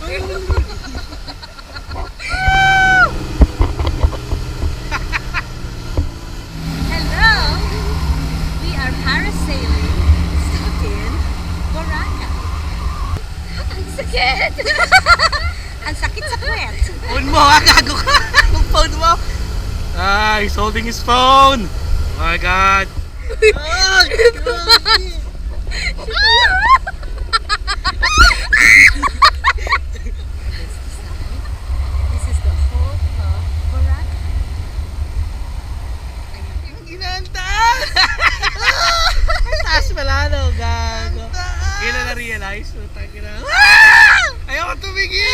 Hello! We are parasailing stuck in Boracay. Ang sakit! Ang sakit sa kwet. Phone mo ha, gago ka! Yung phone mo! Ah, he's holding his phone! Oh my god! Ah, This is the whole of Boracay. ginantaas! Taas pala no, gago. Kailan na-realize? Ayaw ko tumigil!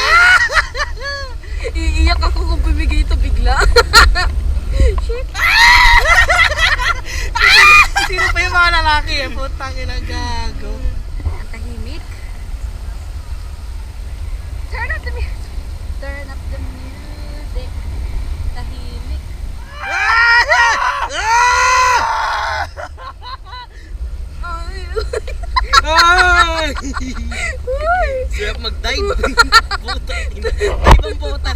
Iiyak ako kung bumigay ito bigla. Shit! Sino pa yung mga lalaki eh? Putang ina, gago. Ang tahimik. Turn up the music. Turn up the music. Tahimik. Ay! Uy! Sarap mag-dive. Puta, ina. Dive ang puta.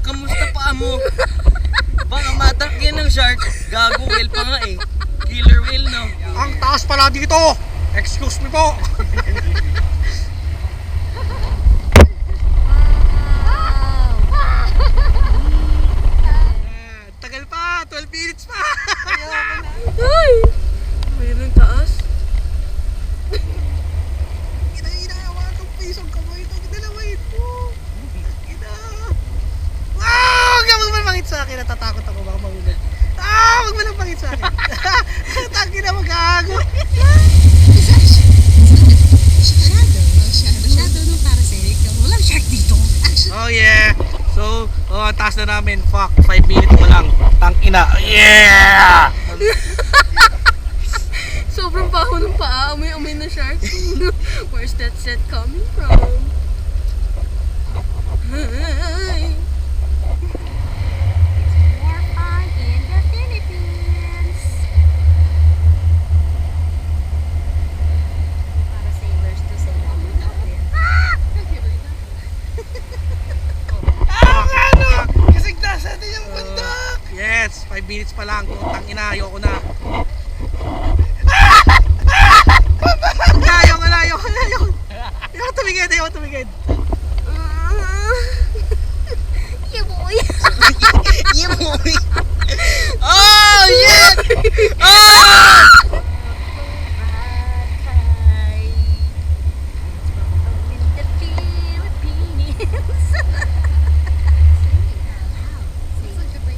Kamusta pa mo? Baka matak yan ng shark. Gago, whale pa nga eh. Killer whale, no? Ang taas pala dito! Excuse me po! Tagal pa! 12 minutes pa! Ay! Mayroong taas. Ina-inawa itong pisong kamay ito. Ginalawain mo. Ina. Wow! Huwag mo mangit sa akin. Natatakot ako baka mahulog. Ah! Huwag mo lang mangit sa akin. Tangin na mag-aago. Masyado nung parasailing ka. Walang shark dito. Oh yeah. So, ang taas na namin. Fuck, 5 minutes pa lang. Tangina. Yeah! Sobrang baho ng paa. Amoy-amoy na shark. Where's that scent coming from? Hi. It's more fun in the Philippines. Para sailors to sail on natin. Ano? Kasing taas natin yung bundok. Yes, 5 minutes pa lang. Tangina, ayoko na. Ayoko tumigid, ayoko tumigid. Yeah, boy. Yeah, boy. Oh, shit! Oh! Boracay. It's from the Philippines.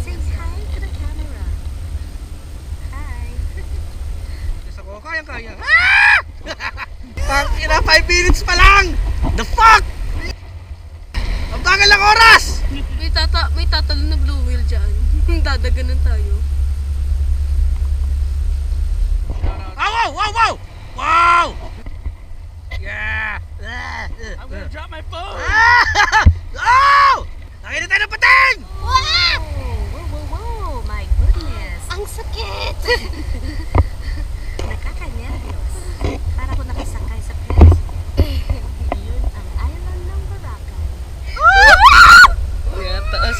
Say hi to the camera. Hi. Yes, ako, kaya. Tangina, 5 minutes pa lang! The fuck? Ang bagal ng oras! May tatalon na blue whale dyan. Dadaganan tayo. Wow, wow, wow! Wow! Yeah! I'm gonna drop my phone! Oh! Nakita tayo ng pating! Wow! Wow! My goodness! Ang sakit! Nakaka-nervyos. Para ko nakasakay sa pets. Yun ang island ng Boracay. Yeah, taas.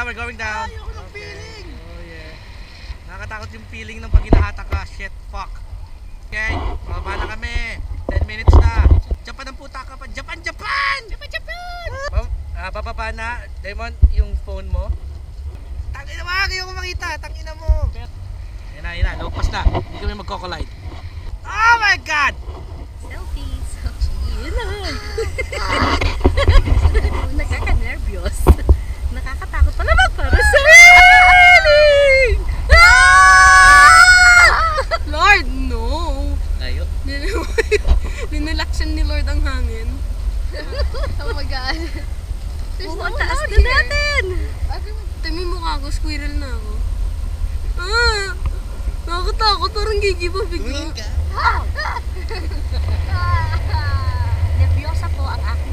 We're going down. Ayoko ng feeling. Oh yeah. Nakakatakot yung feeling ng pag hinahatak ka. Shit, fuck. Okay, bababa na kami. 10 minutes na. Japan ang puta ka pa. Japan! Bababa na. Diamond, yung phone mo. Tangina mo, ayoko makita. Tangina mo. Yan na. Lagpas na. Hindi kami magko-collide. Oh my God! Selfie! Yun na. Nakaka-nervyos. Nakakatakot pa naman para sa feeling! Lord, no! Tayo. Ninalaksyon ni Lord ang hangin. Oh my God. There's no Ang one taas out na here. natin! Tami mukha ko, squirrel na ako. Nakakatakot, parang gigiba bigla. Tumingin ka. Nervyosa po ang aking